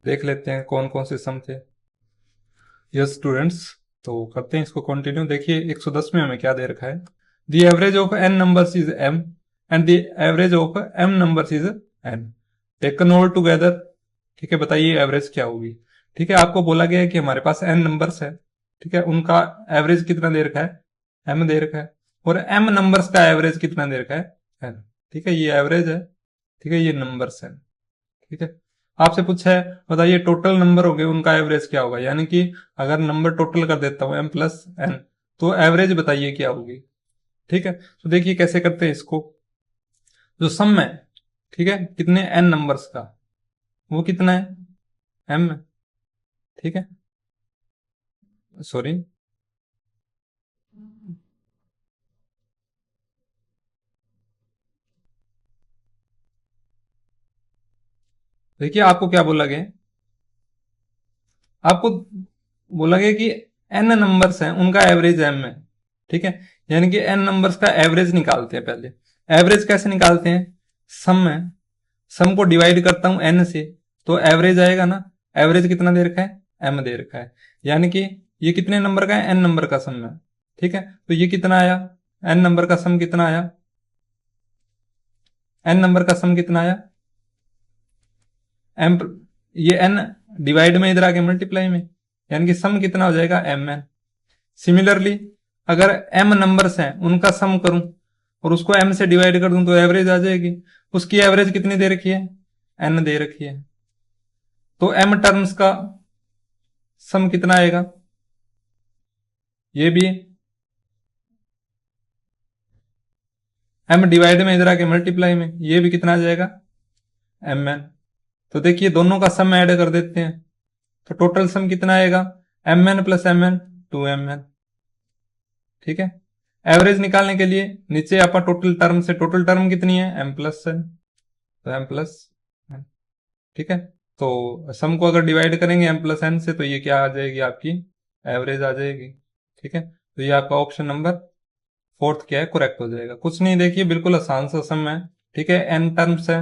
देख लेते हैं कौन कौन से सम थे। यस स्टूडेंट्स, तो करते हैं इसको कंटिन्यू। देखिए 110 में हमें क्या दे रखा है, the average of n numbers is m and the average of m numbers is n taken all together. ठीक है, बताइए एवरेज क्या होगी। ठीक है, आपको बोला गया है कि हमारे पास n नंबर्स है, ठीक है, उनका एवरेज कितना दे रखा है m दे रखा है, और m नंबर्स का एवरेज कितना दे रखा है n। ठीक है, ये एवरेज है, ठीक है, ये नंबर्स है। ठीक है, आपसे पूछा है बताइए टोटल नंबर हो गए उनका एवरेज क्या होगा, यानी कि अगर नंबर टोटल कर देता हूं m प्लस n, तो एवरेज बताइए क्या होगी। ठीक है, तो देखिए कैसे करते हैं इसको। जो सम है, ठीक है, कितने n नंबर्स का, वो कितना है m है। ठीक है, सॉरी, देखिए आपको क्या बोला गया, आपको बोला गया कि n नंबर्स हैं उनका एवरेज m है। ठीक है, यानी कि n नंबर्स का एवरेज निकालते हैं। पहले एवरेज कैसे निकालते हैं, सम है, सम को डिवाइड करता हूं n से, तो एवरेज आएगा ना। एवरेज कितना दे रखा है m दे रखा है, यानी कि ये कितने नंबर का है n नंबर का सम है। ठीक है, तो ये कितना आया n नंबर का सम कितना आया, n नंबर का सम कितना आया m, ये n डिवाइड में इधर आके मल्टीप्लाई में, यानी कि सम कितना हो जाएगा mn। सिमिलरली अगर m नंबर्स हैं उनका सम करूं और उसको m से डिवाइड कर दूं तो एवरेज आ जाएगी। उसकी एवरेज कितनी दे रखी है n दे रखी है, तो m टर्म्स का सम कितना आएगा, ये भी m डिवाइड में इधर आके मल्टीप्लाई में, ये भी कितना आ जाएगा mn। तो देखिए दोनों का सम ऐड कर देते हैं, तो टोटल सम कितना आएगा mn प्लस mn 2mn। ठीक है, एवरेज निकालने के लिए नीचे आपका टोटल टर्म से, टोटल टर्म कितनी है m प्लस n, तो m प्लस n। ठीक है, तो सम को अगर डिवाइड करेंगे m प्लस n से, तो ये क्या आ जाएगी आपकी एवरेज आ जाएगी। ठीक है, तो ये आपका ऑप्शन नंबर फोर्थ क्या है करेक्ट हो जाएगा। कुछ नहीं, देखिए बिल्कुल आसान सा सम है। ठीक है, n टर्म्स है,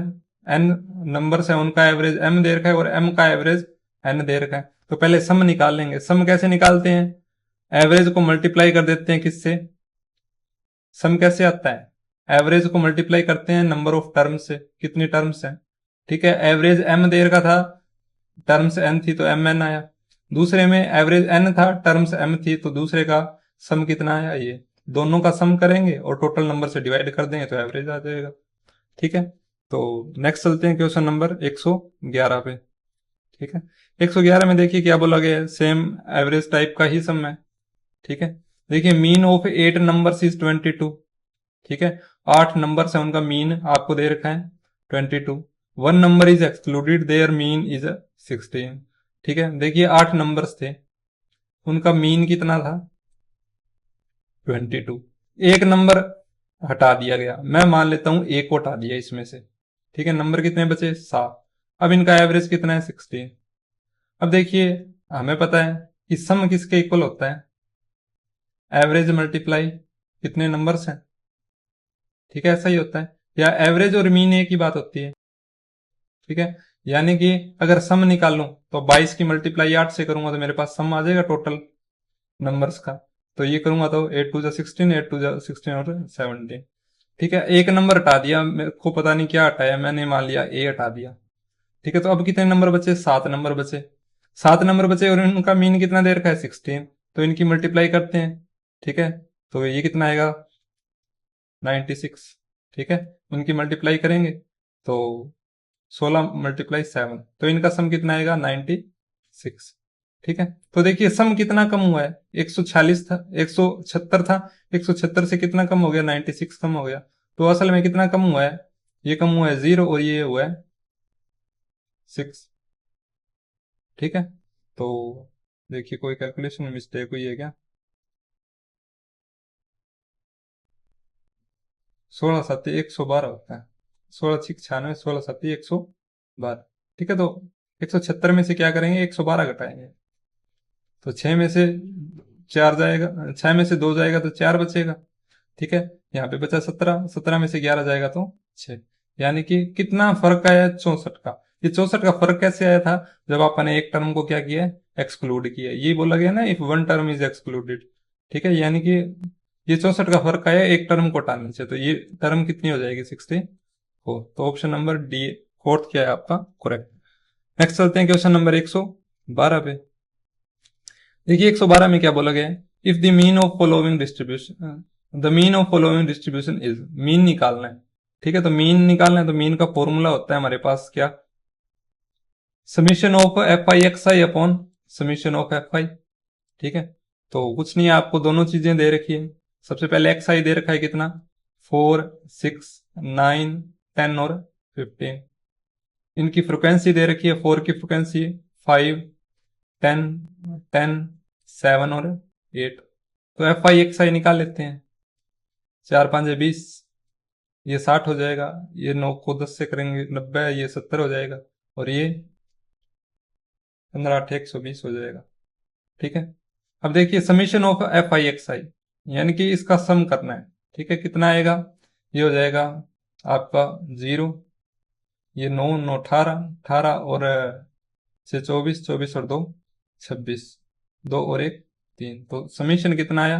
n नंबर्स है, उनका एवरेज m दे रखा है और m का एवरेज n दे रखा है। तो पहले सम निकाल लेंगे। सम कैसे निकालते हैं, एवरेज को मल्टीप्लाई कर देते हैं किससे, सम कैसे आता है एवरेज को मल्टीप्लाई करते हैं नंबर ऑफ टर्म्स से, कितनी टर्म्स हैं। ठीक है, एवरेज m दे रखा था, टर्म्स n थी तो mn आया। दूसरे में एवरेज n था, टर्म्स m थी, तो दूसरे का सम कितना आया, ये दोनों का सम करेंगे और टोटल नंबर से डिवाइड कर देंगे तो एवरेज आ जाएगा। ठीक है, तो नेक्स्ट चलते हैं क्वेश्चन नंबर 111 पे। ठीक है, 111 में देखिए क्या बोला गया है, सेम एवरेज टाइप का ही सम है। ठीक है, देखिए मीन ऑफ 8 नंबर्स इज 22। ठीक है, 8 नंबर्स है उनका मीन आपको दे रखा है 22। One number is excluded there mean is 16। ठीक है, देखिए 8 नंबर्स थे, उनका मीन कितना था 22। एक नंबर हटा दिया गया, मैं मान लेता हूं एक को हटा दिया इसमें से। ठीक है, नंबर कितने बचे 7। अब इनका एवरेज कितना है 16। अब देखिए हमें पता है कि सम किसके इक्वल होता है एवरेज मल्टीप्लाई कितने नंबर्स हैं। ठीक है, ऐसा ही होता है, या एवरेज और मीन एक ही बात होती है। ठीक है, यानी कि अगर सम निकाल लूं तो 22 की मल्टीप्लाई 8 से करूंगा तो मेरे पास सम आ जाएगा टोटल नंबर्स का। तो ये करूंगा तो 8 2 16, 8 2 16 और 17। ठीक है, एक नंबर हटा दिया, मेरे को पता नहीं क्या हटाया मैंने, मान लिया ए हटा दिया। ठीक है, तो अब कितने नंबर बचे, 7 नंबर बचे। 7 नंबर बचे और इनका मीन कितना दे रखा है, 16। तो इनकी मल्टीप्लाई करते हैं। ठीक है, तो ये कितना आएगा, 96। ठीक है, उनकी मल्टीप्लाई करेंगे तो 16 × 7, तो इनका सम कितना आएगा, 96। ठीक है, तो देखिए सम कितना कम हुआ है, 146 था, 176 था, 176 से कितना कम हो गया, 96 कम हो गया। तो असल में कितना कम हुआ है, ये कम हुआ है 0 और ये हुआ है 6। ठीक है, तो देखिए कोई कैलकुलेशन में मिस्टेक हुई है क्या, 16 7 112 होता है, 16 6 96, 16 7 112। ठीक है, तो 176 में से क्या करेंगे, 112 घटाएंगे, तो 6 में से 4 जाएगा, 6 में से 2 जाएगा तो 4 बचेगा। ठीक है, यहाँ पे बचा 17, 17 में से 11 जाएगा तो 6। यानी कि कितना फर्क आया, 64 का। ये 64 का फर्क कैसे आया था, जब आपने एक टर्म को क्या किया, एक्सक्लूड किया। ये बोला गया ना, if one term is excluded. ठीक है, यानी कि ये 64 का फर्क आया एक टर्म को हटाने से, तो ये टर्म कितनी हो जाएगी, 64। तो ऑप्शन नंबर डी फोर्थ क्या है आपका करेक्ट। नेक्स्ट चलते हैं क्वेश्चन नंबर 112 पे। देखिए 112 में क्या बोला गया है, if the mean of following distribution, the mean of following distribution is, mean निकालना है। ठीक है, तो मीन निकालना है, तो मीन का फॉर्मूला होता है हमारे पास क्या, summation of F I X I upon summation of F आई। ठीक है, तो कुछ नहीं है, आपको दोनों चीजें दे रखी है। सबसे पहले एक्स आई दे रखा है कितना, 4 6 9 10 और 15। इनकी फ्रिक्वेंसी दे रखी है, 4 की फ्रिक्वेंसी 5 10 10 7 और 8। तो एफ आई एक्स आई निकाल लेते हैं, 4 5 20, ये 60 हो जाएगा, ये 9 को 10 से करेंगे 90, ये 70 हो जाएगा, और ये 15 8 120 हो जाएगा। ठीक है, अब देखिए summation of F I X I, यानी कि इसका सम करना है। ठीक है, कितना आएगा, ये हो जाएगा आपका 0, ये 9 9 18 18 और 6 24 24 और 2 26, 2 और 1 3, तो समीशन कितना आया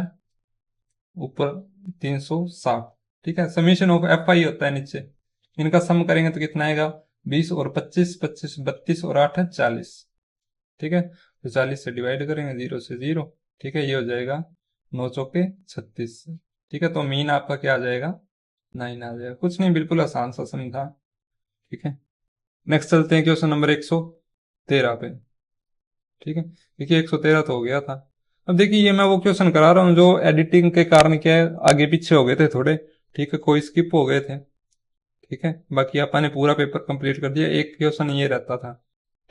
ऊपर 360। ठीक है, समीशन ऑफ एफ आई होता है नीचे, इनका सम करेंगे तो कितना आएगा, 20 और 25 25 32 और 8 है 40। ठीक है, तो 40 से डिवाइड करेंगे, 0 से 0। ठीक है, ये हो जाएगा 9 चौके 36। ठीक है, तो मीन आपका क्या आ जाएगा, 9 आ जाएगा। कुछ नहीं, बिल्कुल आसान सा सम था। ठीक है, नेक्स्ट चलते हैं क्वेश्चन नंबर 113 पे। ठीक है, देखिए 113 तो हो गया था। अब देखिए ये मैं वो क्वेश्चन करा रहा हूँ जो एडिटिंग के कारण क्या है, आगे पीछे हो गए थे थोड़े। ठीक है, कोई स्किप हो गए थे। ठीक है, बाकी अपन ने पूरा पेपर कंप्लीट कर दिया, एक क्वेश्चन ये रहता था।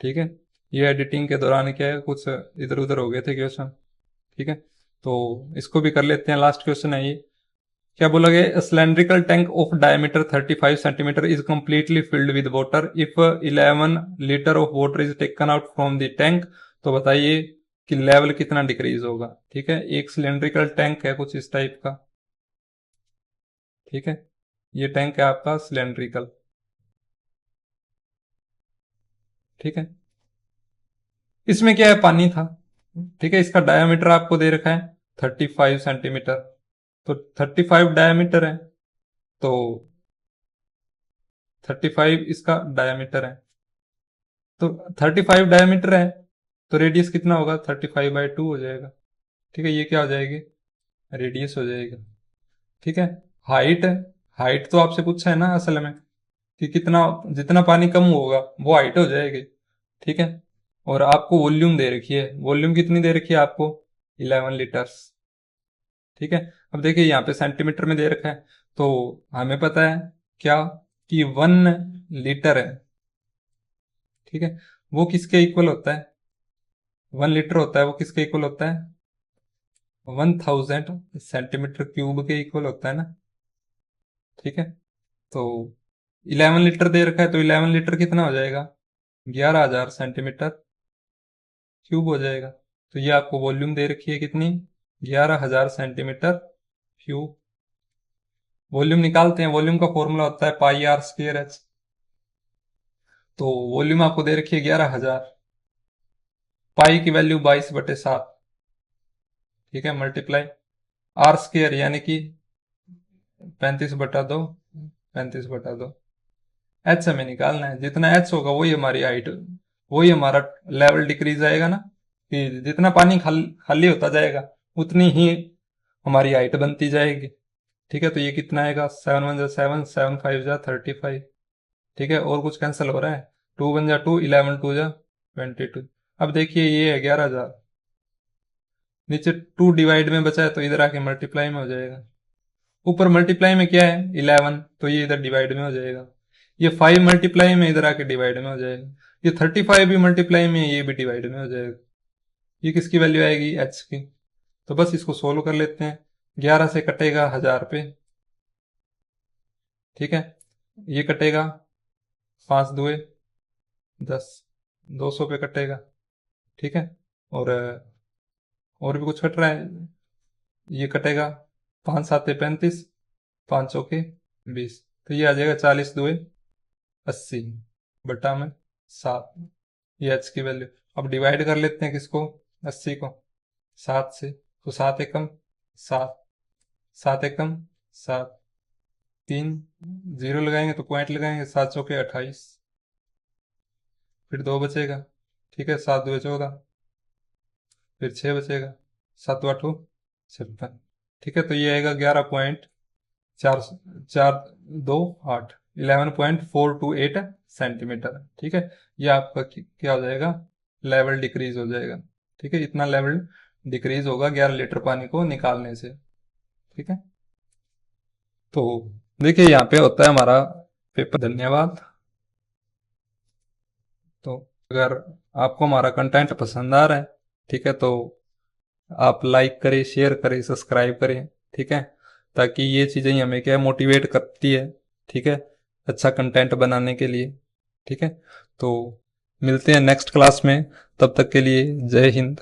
ठीक है, ये एडिटिंग के दौरान क्या है, कुछ इधर उधर हो गए थे क्वेश्चन। ठीक है, तो इसको भी कर लेते हैं, लास्ट क्वेश्चन है ये। क्या बोला गया, cylindrical tank of diameter 35 centimetre is completely filled with water if 11 litre of water is taken out from the tank. तो बताइए कि लेवल कितना डिक्रीज होगा। ठीक है, एक सिलेंड्रिकल टैंक है कुछ इस टाइप का। ठीक है, ये टैंक है आपका सिलेंड्रिकल। ठीक है, इसमें क्या है, पानी था। ठीक है, इसका डायमीटर आपको दे रखा है 35 सेंटीमीटर, तो 35 डायमीटर है, तो 35 इसका डायमीटर है, तो 35 डायमीटर है, तो रेडियस कितना होगा, 35/2 हो जाएगा। ठीक है, ये क्या हो जाएगी, रेडियस हो जाएगा। ठीक है, हाइट है, हाइट तो आपसे पूछा है ना असल में, कि कितना, जितना पानी कम होगा वो हाइट हो जाएगी। ठीक है, और आपको वॉल्यूम दे रखी है, वॉल्यूम कितनी दे रखी है आपको, 11 लीटर्स। ठीक है, अब देखिए यहाँ पे सेंटीमीटर में दे रखा है, तो हमें पता है क्या, कि 1 लीटर है। ठीक है, वो किसके इक्वल होता है, 1 लीटर होता है वो किसके इक्वल होता है, 1000 सेंटीमीटर क्यूब के इक्वल होता है ना। ठीक है, तो 11 लीटर दे रखा है, तो 11 लीटर कितना हो जाएगा, 11,000 सेंटीमीटर क्यूब हो जाएगा। तो ये आपको वॉल्यूम दे रखी है कितनी, 11,000 सेंटीमीटर क्यूब। वॉल्यूम निकालते हैं, वॉल्यूम का फॉर्मूला होता है πr²h। तो वॉल्यूम आपको दे रखी है 11,000, पाई की वैल्यू 22/7। ठीक है, मल्टीप्लाई आर स्क्वायर यानी कि 35/2, 35/2। एच हमें निकालना है, जितना एच होगा वही हमारी हाइट, वही हमारा लेवल डिक्रीज आएगा ना, कि जितना पानी खाली होता जाएगा उतनी ही हमारी हाइट बनती जाएगी। ठीक है, तो ये कितना आएगा, 7 1 7, 7 5 35। ठीक है, और कुछ कैंसिल हो रहा है, 2 1 2, 11 2 22। अब देखिए ये है 11,000, नीचे 2 डिवाइड में बचा है तो इधर आके मल्टीप्लाई में हो जाएगा। ऊपर मल्टीप्लाई में क्या है 11, तो ये इधर डिवाइड में हो जाएगा। ये 5 मल्टीप्लाई में इधर आके डिवाइड में हो जाएगा। ये 35 भी मल्टीप्लाई में, ये भी डिवाइड में हो जाएगा। ये किसकी वैल्यू आएगी, एच की। तो बस इसको सोल्व कर लेते हैं। 11 से कटेगा 1000 पे, ठीक है, ये कटेगा 5 2 10, 200 पे कटेगा। ठीक है, और भी कुछ कट रहा है, ये कटेगा 5 7 35, 5 चौके 20, तो ये आ जाएगा 40 2 80 बटा में 7, ये एच की वैल्यू। अब डिवाइड कर लेते हैं किसको, 80 को 7 से, तो 7 एकम 7, 7 एकम 7, 3 जीरो लगाएंगे तो पॉइंट लगाएंगे, 7 चौके 28, फिर 2 बचेगा। ठीक है, 7 2 14, फिर 6 बचेगा, 7 8 56। ठीक है, तो ये आएगा 11.428, 11.428 सेंटीमीटर। ठीक है, ये आपका क्या हो जाएगा, लेवल डिक्रीज हो जाएगा। ठीक है, इतना लेवल डिक्रीज होगा 11 लीटर पानी को निकालने से। ठीक है, तो देखिए यहाँ पे होता है हमारा पेपर। धन्यवाद। तो अगर आपको हमारा कंटेंट पसंद आ रहा है, ठीक है, तो आप लाइक करें, शेयर करें, सब्सक्राइब करें। ठीक है, ताकि ये चीज़ें ही हमें क्या मोटिवेट करती है। ठीक है, अच्छा कंटेंट बनाने के लिए। ठीक है, तो मिलते हैं नेक्स्ट क्लास में, तब तक के लिए जय हिंद।